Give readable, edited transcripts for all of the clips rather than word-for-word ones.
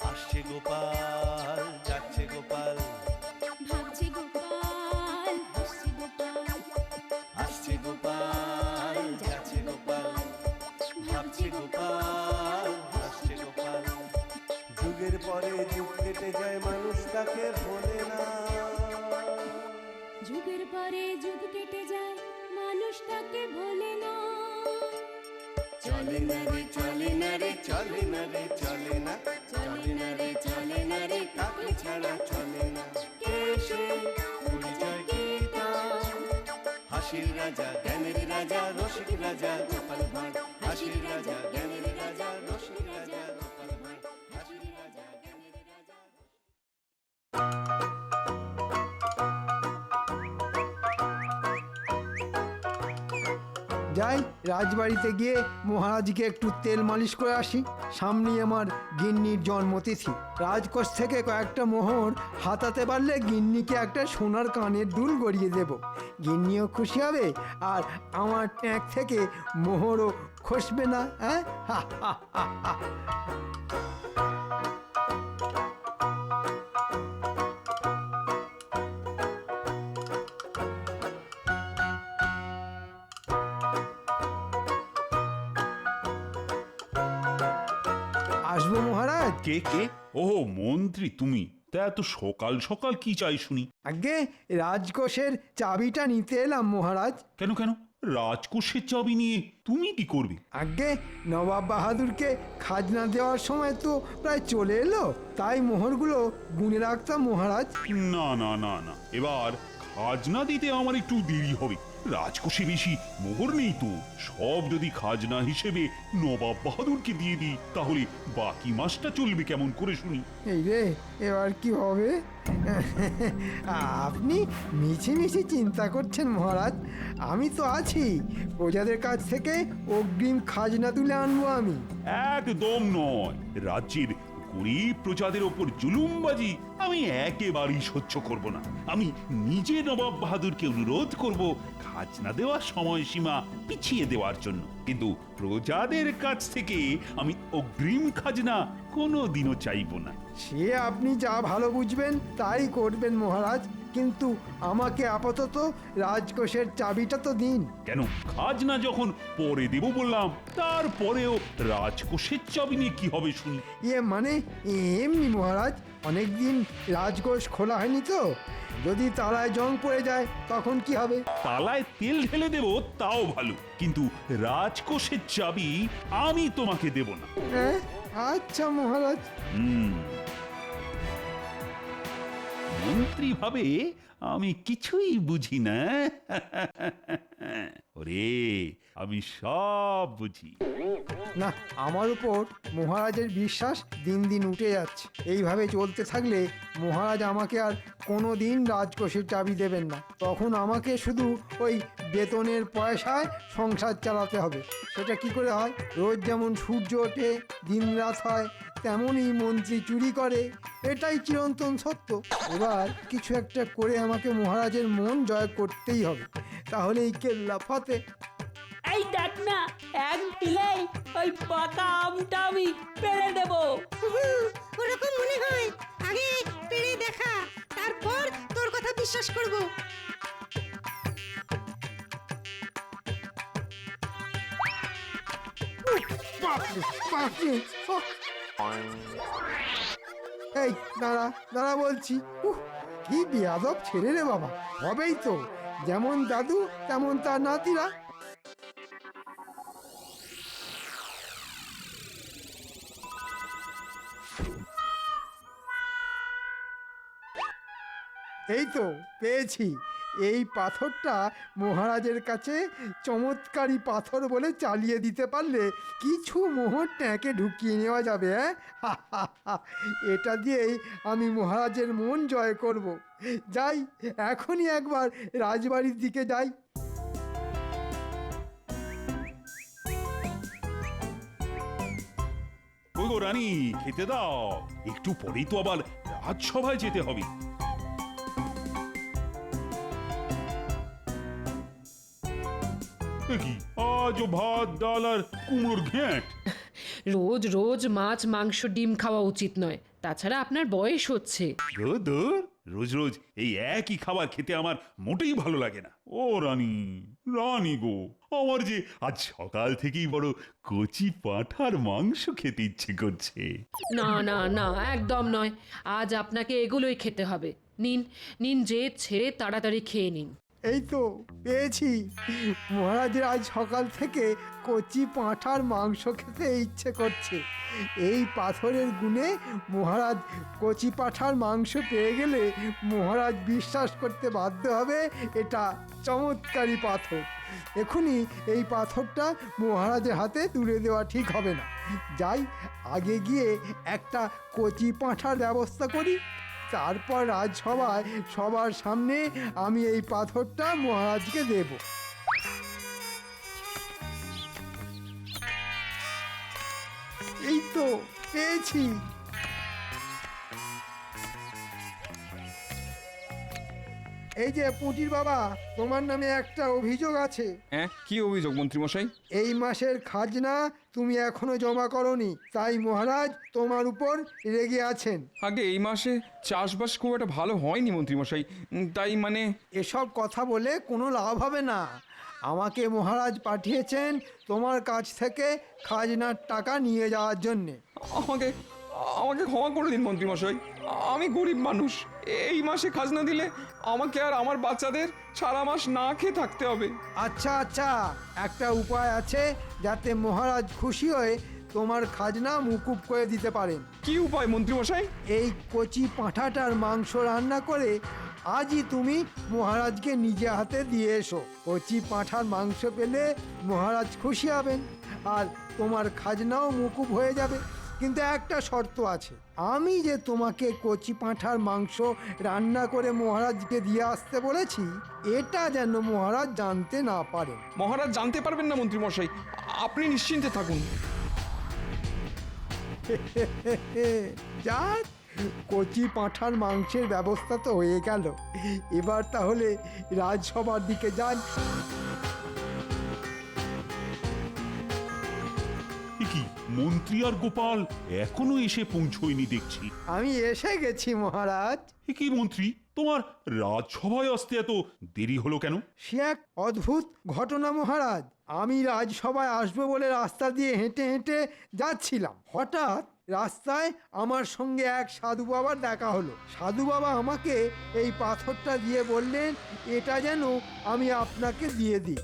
আসছে গোপাল, যাচ্ছে গোপাল, ভাবছে গোপাল, হাসছে গোপাল, আসছে গোপাল, যাচ্ছে গোপাল, ভাবছে গোপাল, হাসছে গোপাল। যুগের পরে যুগ কেটে যায়, মানুষ তাকে ভোলে না। যুগের পরে যুগ কেটে যায়, মানুষ তাকে ভোলে না। চলে না রে, চলে না রে, চলে না রে, চলে না, চলে না রে, চলে না রে, কাকে ছাড়া চলে না। কে সে পরিচয় কি তার? হাসির রাজা, জ্ঞানের রাজা, রসিক রাজা গোপাল ভাঁড়। হাসির রাজা, জ্ঞানের রাজা, রসিক রাজা গোপাল ভাঁড়। হাসির রাজা, জ্ঞানের রাজা। যাই রাজবাড়িতে গিয়ে মহারাজকে একটু তেল মালিশ করে আসি। সামনেই আমার গিন্নির জন্মতিথি। রাজকোষ থেকে কয়েকটা মোহর হাতাতে পারলে গিন্নিকে একটা সোনার কানের দুল গড়িয়ে দেব। গিন্নিও খুশি হবে আর আমার ট্যাঁক থেকে মোহরও খসবে না। হ্যাঁ, হা হা হা হা। আসবো মহারাজ? কে কে? ওহ, মন্ত্রী তুমি? তা এত সকাল সকাল কি চাই শুনি? আগে রাজকোষের চাবিটা নিতে এলাম মহারাজ। কেন কেন? রাজকোষের চাবি নিয়ে তুমি কি করবে? আগে নবাব বাহাদুরকে খাজনা দেওয়ার সময় তো প্রায় চলে এলো, তাই মোহরগুলো গুনে রাখতাম মহারাজ। না না না না, এবার খাজনা দিতে আমার একটু দেরি হবে। রাজকোষে বেশি মোহর নেই তো। সব যদি খাজনা হিসেবে নবাব বাহাদুরকে দিয়ে দিই, তাহলে বাকি মাসটা চলবে কেমন করে শুনি? এই রে, এবার কি হবে? আপনি মিছি মিছি চিন্তা করছেন মহারাজ, আমি তো আছি। প্রজাদের কাছ থেকে অগ্রিম খাজনা তুলে আনবো আমি। একদম নয়। রাজ্যের গরিব প্রজাদের ওপর জুলুমবাজি আমি একেবারেই সহ্য করব না। আমি নিজে নবাব বাহাদুরকে অনুরোধ করব খাজনা দেওয়ার সময়সীমা পিছিয়ে দেওয়ার জন্য, কিন্তু প্রজাদের কাছ থেকে আমি অগ্রিম খাজনা কোনোদিনও চাইব না। সে আপনি যা ভালো বুঝবেন তাই করবেন মহারাজ, কিন্তু আমাকে আপাতত রাজকোষের চাবিটা তো দিন। কেন? খাজনা যখন পরে দেব বললাম, তারপরেও রাজকোষের চাবি নিয়ে কি হবে শুনি? মানে এমনি মহারাজ, অনেকদিন রাজকোষ খোলা হয়নি তো, যদি তালায় জং পড়ে যায় তখন কি হবে? তালায় তেল ঢেলে দেব তাও ভালো, কিন্তু রাজকোষের চাবি আমি তোমাকে দেব না। হ্যাঁ, আচ্ছা মহারাজ। মন্ত্রী ভাবে আমি কিছুই বুঝি না। ওরে, আমি সব বুঝি। না, আমার উপর মহারাজের বিশ্বাস দিন দিন উঠে যাচ্ছে। এইভাবে চলতে থাকলে মহারাজ আমাকে আর কোনো দিন রাজকোষের চাবি দেবেন না। তখন আমাকে শুধু ওই বেতনের পয়সায় সংসার চালাতে হবে। সেটা কি করে হয়? রোজ যেমন সূর্য ওঠে, দিন রাত হয়, তেমনই মন্ত্রী চুরি করে, এটাই চিরন্তন সত্য। এবার কিছু একটা করে আমাকে মহারাজের মন জয় করতেই হবে, তাহলেই কেল্লা ফতে। এই দেখ না, এক ঢিলেই ওই পাকা আমটা আমি পেরে দেবো। ওরকম মনে হয়। আগে পেরে দেখা, তারপর তোর কথা বিশ্বাস করব। বাপরে, বাপরে, ওহ! এই দাঁড়া দাঁড়া বলছি। কি বেয়াদব ছেলে রে বাবা। হবেই তো, যেমন দাদু তেমন তার নাতিরা। এই তো পেয়েছি। এই পাথরটা মহারাজের কাছে চমৎকারী পাথর বলে চালিয়ে দিতে পারলে কিছু মোহর ট্যাঁকে ঢুকিয়ে নেওয়া যাবে। হ্যাঁ, এটা দিয়েই আমি মহারাজের মন জয় করব। যাই, এখনই একবার রাজবাড়ির দিকে যাই। ওই গো রানী, খেতে দাও। একটু পরেই তো আবার রাজসভায় যেতে হবে। এ কি আজও ভাত ডাল আর কুমড়োর ঘ্যাঁট? রোজ রোজ মাছ মাংস ডিম খাওয়া উচিত নয়, তাছাড়া আপনার বয়স হচ্ছে। ধুর, রোজ রোজ এই একই খাবার খেতে আমার মোটেই ভালো লাগে না। ও রানী, রানী গো, আমার যে আজ সকাল থেকেই বড় কচি পাঁঠার মাংস খেতে ইচ্ছে করছে। না না না, একদম নয়, আজ আপনাকে এগুলোই খেতে হবে। নিন নিন, জেদ ছেড়ে তাড়াতাড়ি খেয়ে নিন। এই তো পেয়েছি, মহারাজের আজ সকাল থেকে কচি পাঁঠার মাংস খেতে ইচ্ছে করছে। এই পাথরের গুণে মহারাজ কচি পাঁঠার মাংস পেয়ে গেলে মহারাজ বিশ্বাস করতে বাধ্য হবে এটা চমৎকারী পাথর। এখনই এই পাথরটা মহারাজের হাতে তুলে দেওয়া ঠিক হবে না। যাই, আগে গিয়ে একটা কচি পাঁঠার ব্যবস্থা করি, তারপর রাজসভায় সবার সামনে আমি এই পাথরটা মহারাজকে দেব। এই তো পেয়েছি। এই যে পুঁটির বাবা, তোমার নামে একটা অভিযোগ আছে। হ্যাঁ, কি অভিযোগ মন্ত্রীমশাই? এই মাসের খাজনা তুমি এখনো জমা করনি, তাই মহারাজ তোমার উপর রেগে আছেন। আগে এই মাসে চাষবাস খুব একটা ভালো হয়নি মন্ত্রীমশাই, তাই মানে এসব কথা বলে কোনো লাভ হবে না। আমাকে মহারাজ পাঠিয়েছেন তোমার কাছ থেকে খাজনার টাকা নিয়ে যাওয়ার জন্যে। আমাকে আমাকে ক্ষমা করে দিন মন্ত্রীমশাই, আমি গরিব মানুষ। এই মাসে খাজনা দিলে আমাকে আর আমার বাচ্চাদের সারা মাস না খেয়ে থাকতে হবে। আচ্ছা আচ্ছা, একটা উপায় আছে যাতে মহারাজ খুশি হয়ে তোমার খাজনা মুকুব করে দিতে পারেন। কি উপায় মন্ত্রীমশাই? এই কচি পাঁঠাটার মাংস রান্না করে আজই তুমি মহারাজকে নিজে হাতে দিয়ে এসো। কচি পাঁঠার মাংস পেলে মহারাজ খুশি হবেন আর তোমার খাজনাও মুকুব হয়ে যাবে। কিন্তু একটা শর্ত আছে, আমি যে তোমাকে কচি পাঁঠার মাংস রান্না করে মহারাজকে দিয়ে আসতে বলেছি, এটা যেন মহারাজ জানতে না পারেন। মহারাজ জানতে পারবেন না মন্ত্রীমশাই, আপনি নিশ্চিন্তে থাকুন। যাক, কচি পাঁঠার মাংসের ব্যবস্থা তো হয়ে গেল। এবার তাহলে রাজসভার দিকে যান। এ কি, মন্ত্রী আর গোপাল এখনো এসে পৌঁছয়নি দেখছি। আমি এসে গেছি মহারাজ। এ কি মন্ত্রী, তোমার রাজসভায় আসতে এত দেরি হলো কেন? সে এক অদ্ভুত ঘটনা মহারাজ। আমি রাজসভায় আসবো বলে রাস্তা দিয়ে হেঁটে হেঁটে যাচ্ছিলাম, হঠাৎ রাস্তায় আমার সঙ্গে এক সাধু বাবার দেখা হলো। সাধু বাবা আমাকে এই পাথরটা দিয়ে বললেন এটা যেন আমি আপনাকে দিয়ে দিই।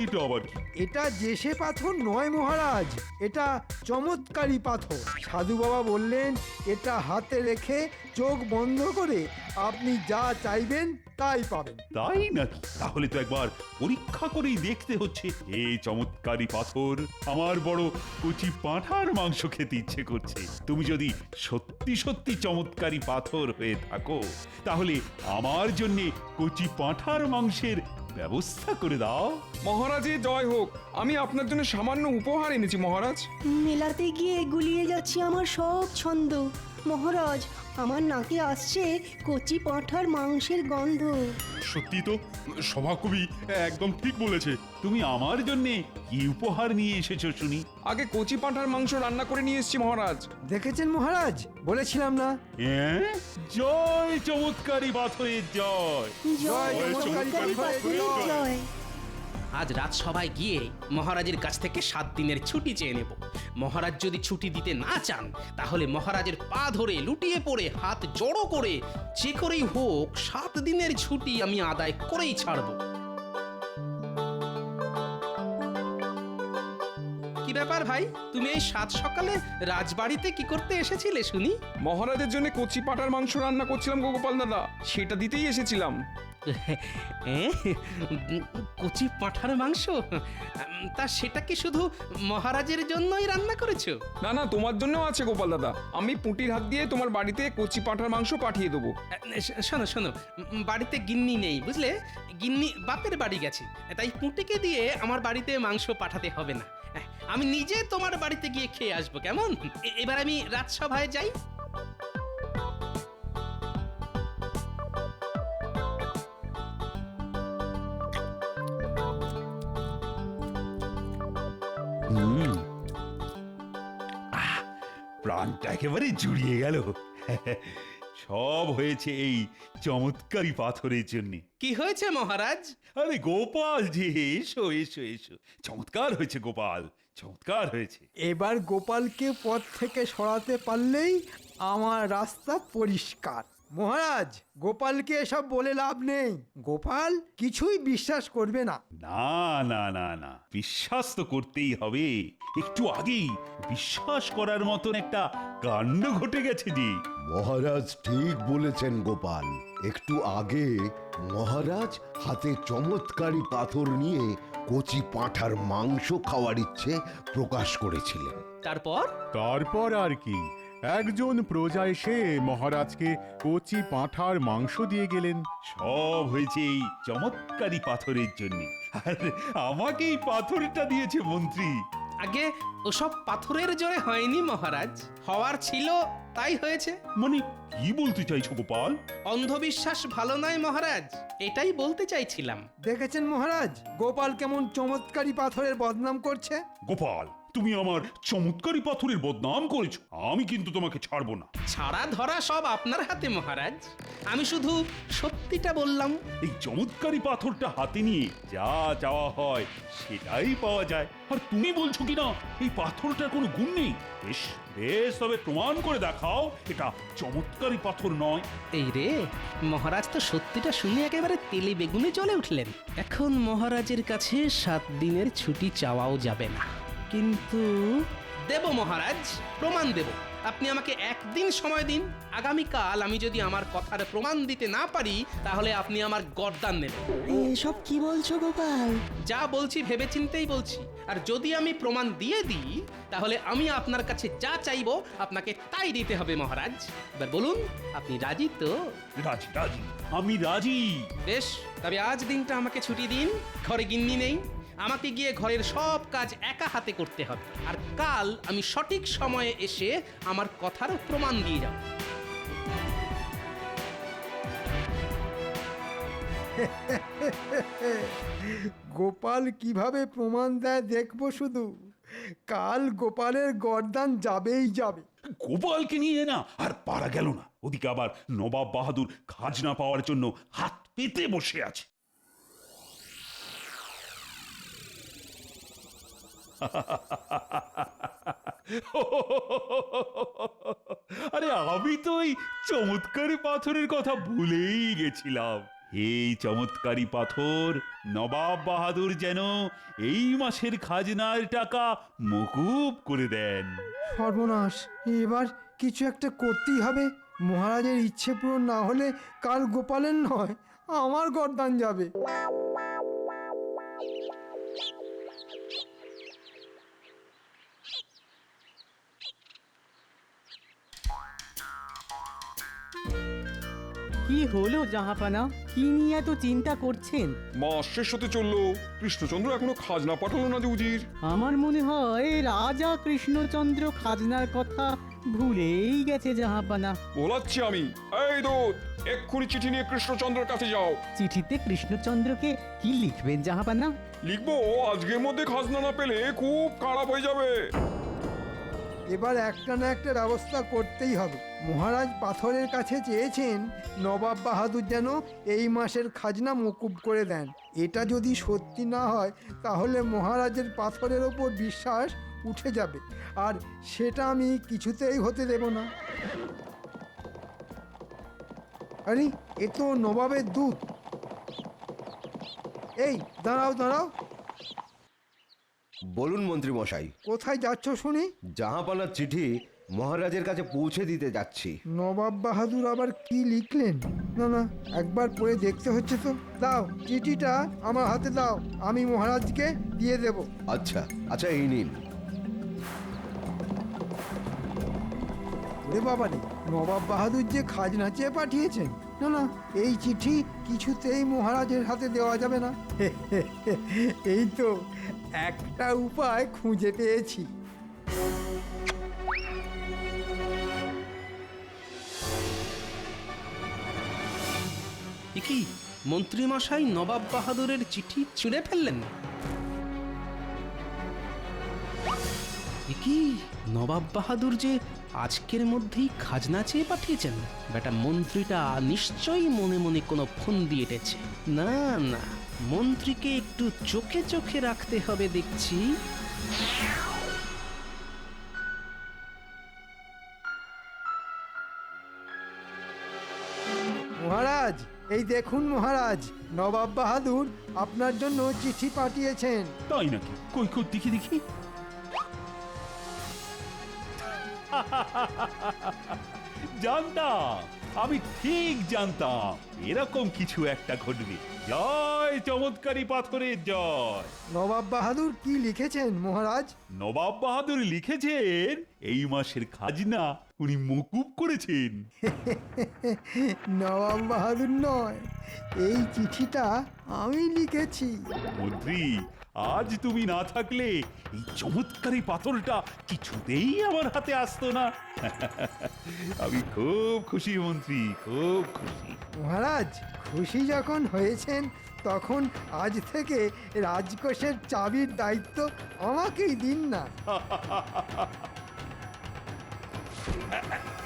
এটা আবার কি? এটা যেসে পাথর নয় মহারাজ, এটা চমৎকারী পাথর। সাধু বাবা বললেন এটা হাতে রেখে চোখ বন্ধ করে আপনি যা চাইবেন তাই পাবেন। তাই নাকি? তাহলে তো একবার পরীক্ষা করেই দেখতে হচ্ছে। এই চমৎকারী পাথর, আমার বড় কচি পাঁঠার মাংস খেতে ইচ্ছে করছে। তুমি যদি সত্যি সত্যি চমৎকারী পাথর হয়ে থাকো, তাহলে আমার জন্য কচি পাঁঠার মাংসের ব্যবস্থা করে দাও। মহারাজের জয় হোক, আমি আপনার জন্য সামান্য উপহার এনেছি মহারাজ। মেলাতে গিয়ে গুলিয়ে যাচ্ছে আমার সব ছন্দ। মহারাজ, আমার নাকে আসছে কচি পাঁঠার মাংসের গন্ধ। সত্যি তো, সভাকবি একদম ঠিক বলেছে। তুমি আমার জন্য কি উপহার নিয়ে এসেছো শুনি? আগে কচি পাঁঠার মাংস রান্না করে নিয়ে এসেছি মহারাজ। দেখেছেন মহারাজ, বলেছিলাম না। হ্যাঁ, জয় চমৎকারী পাথরের জয়। জয় চমৎকারী পাথরের জয়। আজ রাজসভায় গিয়ে মহারাজের কাছ থেকে 7 দিনের ছুটি চেয়ে নেব। মহারাজ যদি ছুটি দিতে না চান, তাহলে মহারাজের পা ধরে লুটিয়ে পড়ে হাত জড়ো করে যে করেই হোক 7 দিনের ছুটি আমি আদায় করেই ছাড়ব। কি ব্যাপার ভাই, তুমি এই 7 সকালে রাজবাড়িতে কি করতে এসেছিলে শুনি? মহারাজের জন্য কচি পাঁঠার মাংস রান্না করছিলাম গো গোপাল দাদা, সেটা দিতেই এসেছিলাম। কচি পাঁঠার মাংস? তা সেটা কি শুধু মহারাজের জন্যই রান্না করেছো? না না, তোমার জন্যও আছে গোপাল দাদা। আমি পুঁটির হাত দিয়ে তোমার বাড়িতে কচি পাঁঠার মাংস পাঠিয়ে দেবো। শোনো শোনো, বাড়িতে গিন্নি নেই বুঝলে, গিন্নি বাপের বাড়ি গেছে, তাই পুঁটিকে দিয়ে আমার বাড়িতে মাংস পাঠাতে হবে না। আমি নিজে তোমার বাড়িতে গিয়ে খেয়ে আসবো, কেমন? এবার আমি রাজসভায় যাই। প্রাণটা একেবারে জুড়িয়ে গেল। সব হয়েছে এই চমৎকারী পাথরের জন্য। কি হয়েছে মহারাজ? আরে গোপাল যে, এসো এসো এসো। চমৎকার হয়েছে গোপাল, চমৎকার হয়েছে। এবার গোপালকে পথ থেকে সরাতে পারলেই আমার রাস্তা পরিষ্কার। মহারাজ, গোপালকে এসব বলে লাভ নেই। গোপাল কিছুই বিশ্বাস করবে না। না না না না, বিশ্বাস তো করতেই হবে। একটু আগেই বিশ্বাস করার মতন একটা কাণ্ড ঘটে গেছে যে। মহারাজ ঠিক বলেছেন গোপাল। একটু আগে মহারাজ হাতে চমৎকারী পাথর নিয়ে কচি পাঁঠার মাংস খাওয়ার ইচ্ছে প্রকাশ করেছিলেন। তারপর আর কি, একজন প্রজা এসে মহারাজকে কচি পাঁঠার মাংস দিয়ে গেলেন। সব হয়েছে এই চমৎকারী পাথরের জন্য। আর আমাকে এই পাথরটা দিয়েছে মন্ত্রী। আগে ওসব পাথরের জোরে হয়নি মহারাজ, হওয়ার ছিল তাই হয়েছে। মানে কি বলতে চাইছো গোপাল? অন্ধবিশ্বাস ভালো নয় মহারাজ, এটাই বলতে চাইছিলাম। দেখেছেন মহারাজ, গোপাল কেমন চমৎকারী পাথরের বদনাম করছে। গোপাল, তুমি আমার চমৎকারী পাথরের বদনাম করেছো। আমি কিন্তু তোমাকে ছাড়বো না। ছাড়া ধরা সব আপনার হাতে মহারাজ, আমি শুধু সত্যিটা বললাম। এই চমৎকারী পাথরটা হাতে নিয়ে যা চাওয়া হয় সেটাই পাওয়া যায়। আর তুমি বলছো কিনা এই পাথরটার কোনো গুণ নেই। বেশ বেশ, তবে প্রমাণ করে দেখাও এটা চমৎকারী পাথর নয়। এই রে, মহারাজ তো সত্যিটা শুনে একেবারে তেলে বেগুনে জ্বলে উঠলেন। এখন মহারাজের কাছে 7 দিনের ছুটি চাওয়াও যাবে না, কিন্তু দেব মহারাজ, প্রমাণ দেব। আপনি আমাকে 1 দিন সময় দিন। আগামীকাল আমি যদি আমার কথার প্রমাণ দিতে না পারি, তাহলে আপনি আমার গর্দান নেবেন। এসব কি বলছো গোপাল? যা বলছি ভেবেচিন্তেই বলছি। আর যদি আমি প্রমাণ দিয়ে দিই, তাহলে আমি আপনার কাছে যা চাইবো আপনাকে তাই দিতে হবে মহারাজ। এবার বলুন, আপনি রাজি তো? রাজি রাজি, আমি রাজি। বেশ, তবে আজ দিনটা আমাকে ছুটি দিন। ঘরে গিন্নি নেই, আমাকে গিয়ে ঘরের সব কাজ একা হাতে করতে হবে। আর কাল আমি সঠিক সময়ে এসে আমার কথার প্রমাণ দিয়ে যাব। গোপাল কিভাবে প্রমাণ দেয় দেখবো শুধু। কাল গোপালের গর্দান যাবেই যাবে। গোপালকে নিয়ে না আর পারা গেল না। ওদিকে আবার নবাব বাহাদুর খাজনা পাওয়ার জন্য হাত পেতে বসে আছে। আরে আমি তো এই চমৎকারী পাথরের কথা ভুলেই গেছিলাম। এই চমৎকারী পাথর নবাব বাহাদুর যেন এই মাসের খাজনার টাকা মকুব করে দেন। সর্বনাশ, এবার কিছু একটা করতেই হবে। মহারাজের ইচ্ছে পূরণ না হলে কাল গোপালের নয়, আমার গর্দান যাবে। কি হলো জাহাপানা? কি নিয়ে এত চিন্তা করছেন? মাস শেষ হতে চললো, কৃষ্ণচন্দ্র এখনো খাজনা পাঠালো না যে উজির। আমার মনে হয় রাজা কৃষ্ণচন্দ্র খাজনার কথা ভুলেই গেছে জাহাপানা। বলাচ্ছি আমি। এই দূত, এক্ষুনি চিঠি নিয়ে কৃষ্ণচন্দ্রের কাছে যাও। চিঠিতে কৃষ্ণচন্দ্রকে কি লিখবেন জাহাপানা? লিখবো, আজকের মধ্যে খাজনা না পেলে খুব খারাপ হয়ে যাবে। এবার একটা না একটা ব্যবস্থা করতেই হবে। মহারাজ পাথরের কাছে চেয়েছেন নবাব বাহাদুর যেন এই মাসের খাজনা মকুব করে দেন। এটা যদি সত্যি না হয় তাহলে মহারাজের পাথরের ওপর বিশ্বাস উঠে যাবে, আর সেটা আমি কিছুতেই হতে দেব না। আরে, এ তো নবাবের দূত। এই দাঁড়াও দাঁড়াও। বলুন মন্ত্রী মশাই। কোথায় যাচ্ছ শুনি? জাহাপানার চিঠি মহারাজের কাছে পৌঁছে দিতে যাচ্ছি। নবাব বাহাদুর আবার কি লিখলেন? না না, একবার পড়ে দেখতে হচ্ছে তো। দাও, চিঠিটা আমার হাতে দাও, আমি মহারাজকে দিয়ে দেব। আচ্ছা আচ্ছা, এই নিন। ওরে বাবা রে, নবাব বাহাদুর যে খাজনা চেয়ে পাঠিয়েছেন। না না, এই চিঠি কিছুতেই মহারাজের হাতে দেওয়া যাবে না। এই তো একটা উপায় খুঁজে পেয়েছি। কি মন্ত্রী মশাই নবাব বাহাদুরের চিঠি ছিঁড়ে ফেললেন? কি নবাব বাহাদুর যে আজকের মধ্যেই খাজনা চেয়ে পাঠিয়েছেন? বেটা মন্ত্রীটা নিশ্চয়ই মনে মনে কোনো ফন্দি এঁটেছে। না না, মন্ত্রীকে একটু চোখে চোখে রাখতে হবে দেখছি। মহারাজ, এই দেখুন মহারাজ, নবাব বাহাদুর আপনার জন্য চিঠি পাঠিয়েছেন। তাই নাকি? কই কই দেখি দেখি। জানতাম, আমি ঠিক জানতাম এরকম কিছু একটা ঘটবে। জয় চমৎকারী পাথরের জয়। নবাব বাহাদুর কি লিখেছেন মহারাজ? নবাব বাহাদুর লিখেছেন এই মাসের খাজনা উনি মকুব করেছেন। নবাব বাহাদুর নয়, এই চিঠিটা আমি লিখেছি। মন্ত্রী, আজ তুমি না থাকলে এই চমৎকারী পাথরটা কিছুতেই আমার হাতে আসতো না। আমি খুব খুশি মন্ত্রী, খুব খুশি। মহারাজ, খুশি যখন হয়েছেন তখন আজ থেকে রাজকোষের চাবির দায়িত্ব আমাকেই দিন না।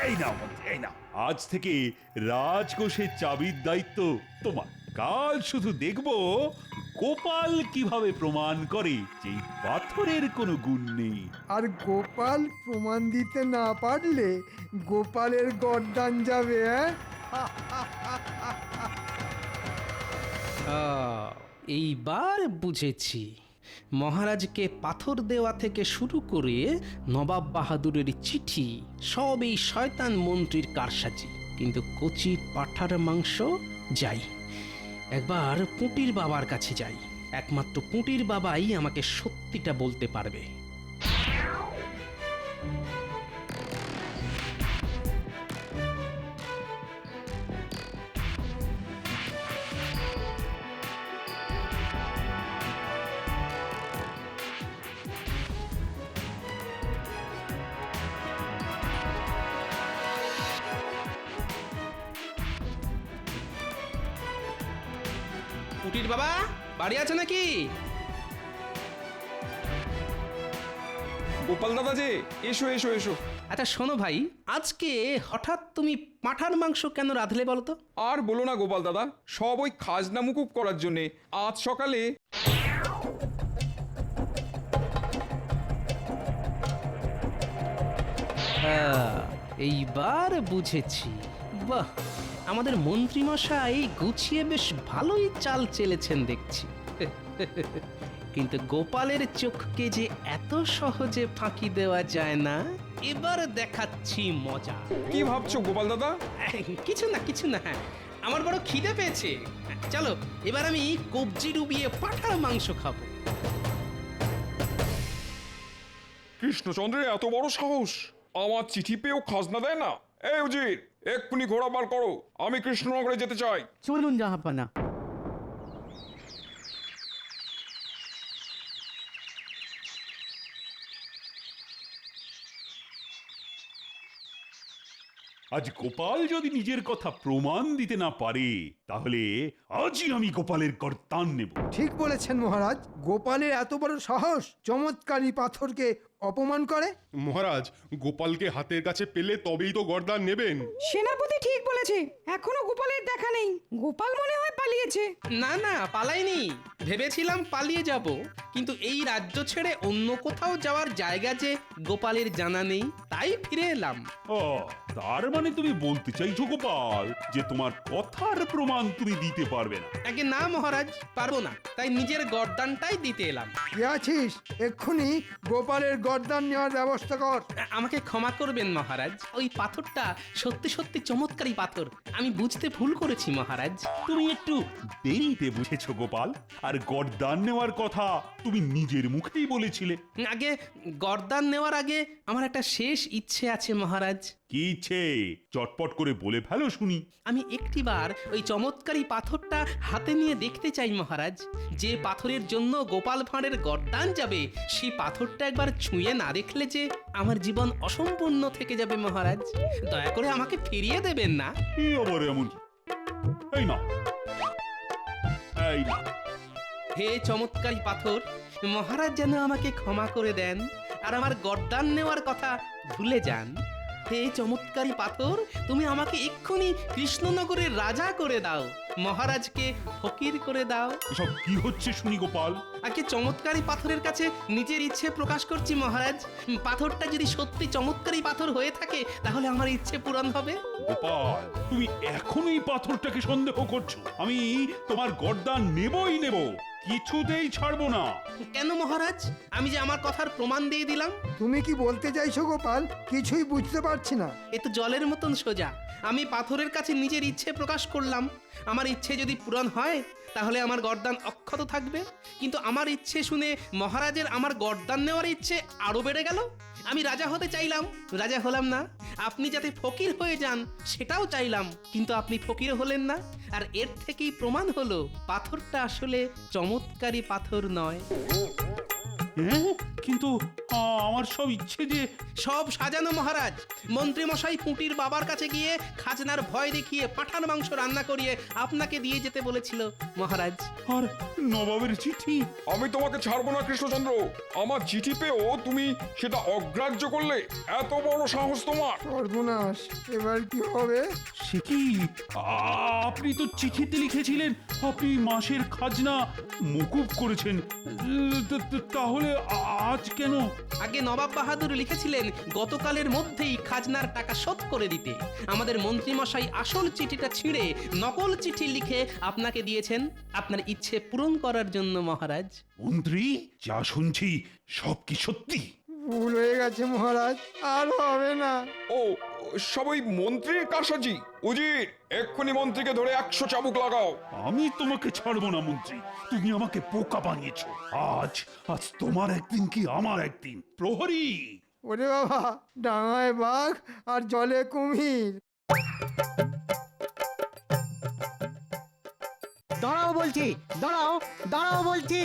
এই নাও মন্ত্রী, এই নাও। আজ থেকে রাজকোষের চাবির দায়িত্ব তোমার। কাল শুধু দেখবো গোপাল কিভাবে প্রমাণ করে যে এই পাথরের কোনো গুণ নেই। আর গোপাল প্রমাণ দিতে না পারলে গোপালের গর্দান যাবে। এইবার বুঝেছি, মহারাজকে পাথর দেওয়া থেকে শুরু করে নবাব বাহাদুরের চিঠি সব এই শয়তান মন্ত্রীর কারসাজি। কিন্তু কচি পাঁঠার মাংস, যাই একবার পুঁটির বাবার কাছে যাই। একমাত্র পুঁটির বাবাই আমাকে সত্যিটা বলতে পারবে। পুটির বাবা বাড়ি আছে নাকি? গোপাল দাদা যে, এসো এসো এসো। আচ্ছা শোনো ভাই, আজকে হঠাৎ তুমি পাঁঠার মাংস কেন রাঁধলে বলো তো? আর বলো না গোপাল দাদা, সব ওই খাজনা মুকুব করার জন্যে। আজ সকালে এইবার বুঝেছি। বাহ, আমাদের মন্ত্রী মশাই গুছিয়ে বেশ ভালোই চাল চেলেছেন দেখছি। কিন্তু গোপালের চোখকে যে এত সহজে ফাঁকি দেওয়া যায় না, এবার দেখাচ্ছি মজা। কি ভাবছো গোপাল দাদা? কিছু না কিছু না, আমার বড় খিদে পেয়েছে। চলো এবার আমি কবজি ডুবিয়ে পাঁঠার মাংস খাবো। কৃষ্ণচন্দ্রের এত বড় সাহস, আমার চিঠি পেয়েও খাজনা দেয় না। এই উজির, এক্ষুনি ঘোড়া বার করো, আমি কৃষ্ণনগরে যেতে চাই। চলুন জাহাপানা। আজ গোপাল যদি নিজের কথা প্রমাণ দিতে না পারে, তাহলে আজই আমি গোপালের কর্তান নেব। ঠিক বলেছেন মহারাজ, গোপালের এত বড় সাহস চমৎকারী পাথরকে অপমান করে। মহারাজ, গোপালকে হাতের কাছে পেলে তবেই তো গর্দান নেবেন। সেনাপতি ঠিক বলেছে, এখনো গোপালের দেখা নেই। গোপাল মনে হয় পালিয়েছে। না না, পালাইনি। ভেবেছিলাম পালিয়ে যাব, কিন্তু এই রাজ্য ছেড়ে অন্য কোথাও যাওয়ার জায়গা যে গোপালের জানা নেই, তাই ফিরে এলাম। ও, তার মানে তুমি বলতে চাইছো গোপাল যে তোমার কথার প্রমাণ তুমি দিতে পারবে না? আগে না মহারাজ, পারবো না, তাই নিজের গর্দানটাই দিতে এলাম। কে আছিস? এক্ষুনি গোপালের গর্দান নেওয়ার ব্যবস্থা কর। আমাকে ক্ষমা করবেন মহারাজ, ওই পাথরটা সত্যি সত্যি চমৎকারী পাথর, আমি বুঝতে ভুল করেছি মহারাজ। তুমি একটু দেরিতে বুঝেছো গোপাল, আর গর্দান নেওয়ার কথা তুমি নিজের মুখেই বলেছিলে। আগে গর্দান নেওয়ার আগে আমার একটা শেষ ইচ্ছে আছে মহারাজ। কি ইচ্ছে? চটপট করে বলে ফেলো শুনি। আমি একটিবার ওই চমৎকারী পাথরটা হাতে নিয়ে দেখতে চাই মহারাজ। যে পাথরের জন্য গোপাল ভাঁড়ের গর্দান যাবে, সেই পাথরটা একবার ছুঁয়ে না দেখলে যে আমার জীবন অসম্পূর্ণ থেকে যাবে মহারাজ। দয়া করে আমাকে ফিরিয়ে দেবেন না। কি আবার এমন? এই না, এই না। হে চমৎকারী পাথর, মহারাজ যেন আমাকে ক্ষমা করে দেন। আর আমার গর্দান নেওয়ার কথা ভুলে যান। হে চমৎকারী পাথর, তুমি আমাকে এক্ষুনি কৃষ্ণনগরের রাজা করে দাও, মহারাজকে ফকির করে দাও। এসব কি হচ্ছে শুনি গোপাল? আগে চমৎকারী পাথরের কাছে নিজের ইচ্ছে প্রকাশ করছি মহারাজ। পাথরটা যদি সত্যি চমৎকারী পাথর হয়ে থাকে তাহলে আমার ইচ্ছে পূরণ হবে। গোপাল, তুমি এখনই পাথরটাকে সন্দেহ করছো? আমি তোমার গর্দান নেবই নেব, কিছুতেই ছাড়বো না। কেন মহারাজ? আমি যে আমার কথার প্রমাণ দিয়ে দিলাম। তুমি কি বলতে চাইছো গোপাল? কিছুই বুঝতে পারছি না। এ তো জলের মতন সোজা। আমি পাথরের কাছে নিজের ইচ্ছে প্রকাশ করলাম। আমার ইচ্ছে যদি পূরণ হয় তাহলে আমার গর্দান অক্ষত থাকবে, কিন্তু আমার ইচ্ছে শুনে মহারাজের আমার গর্দান নেওয়ার ইচ্ছে আরো বেড়ে গেল। আমি রাজা হতে চাইলাম, রাজা হলাম না। আপনি যাতে ফকির হয়ে যান সেটাও চাইলাম, কিন্তু আপনি ফকির হলেন না। আর এর থেকেই প্রমাণ হলো পাথরটা আসলে চমৎকারী পাথর নয়। হ্যাঁ, কিন্তু আমার সব ইচ্ছে যে সব সাজানো মহারাজ। মন্ত্রী মশাই পুঁটির বাবার কাছে গিয়ে খাজনার ভয় দেখিয়ে পাঁঠার মাংস রান্না করিয়ে আপনাকে দিয়ে যেতে বলেছিল মহারাজ। আর নবাবের চিঠি? আমি তোমাকে ছাড়বো না কৃষ্ণচন্দ্র। আমার চিঠি পেয়েও তুমি সেটা অগ্রাহ্য করলে, এত বড় সাহস তোমার! সর্বনাশ, এবার কি হবে? সে কি? আপনি তো চিঠিতে লিখেছিলেন আপনি মাসের খাজনা মকুব করেছেন, তাহলে আজ কেন? আগে নবাব বাহাদুর লিখেছিলেন গতকালের মধ্যেই খাজনার টাকা শোধ করে দিতে। আমাদের মন্ত্রী মশাই আসল চিঠিটা ছিঁড়ে নকল চিঠি লিখে আপনাকে দিয়েছেন আপনার ইচ্ছে পূরণ করার জন্য মহারাজ। মন্ত্রী, যা শুনছি সব কি সত্যি? ভুল হয়ে গেছে মহারাজ, আর হবে না। ও, সবই মন্ত্রীর কারসাজি। উজির, এক্ষুনি মন্ত্রীকে ধরে 100 চাবুক লাগাও। আমি তোমাকে ছাড়বো না মন্ত্রী, তুমি আমাকে বোকা বানিয়েছো। আজ আজ তোমার একদিন কি আমার একদিন। প্রহরী! ওরে বাবা, ডাঙায় বাঘ আর জলে কুমির। দাঁড়াও বলছি, দাঁড়াও, দাঁড়াও বলছি।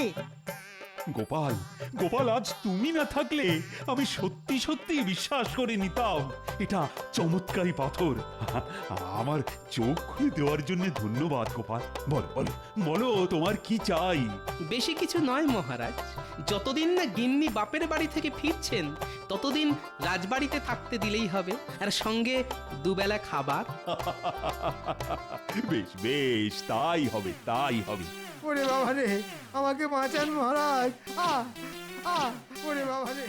গোপাল, গোপাল, আজ তুমি না থাকলে আমি সত্যি সত্যি বিশ্বাস করে নিতাম এটা চমৎকারী পাথর। আমার চোখ খুলে দেওয়ার জন্য ধন্যবাদ গোপাল। বলো বলো বলো, তোমার কি চাই? বেশি কিছু নয় মহারাজ। যতদিন না গিন্নি বাপের বাড়ি থেকে ফিরছেন ততদিন রাজবাড়িতে থাকতে দিলেই হবে, আর সঙ্গে দুবেলা খাবার। বেশ বেশ, তাই হবে তাই হবে। ওরে বাবা রে, আমাকে বাঁচান মহারাজ। ওরে বাবা রে।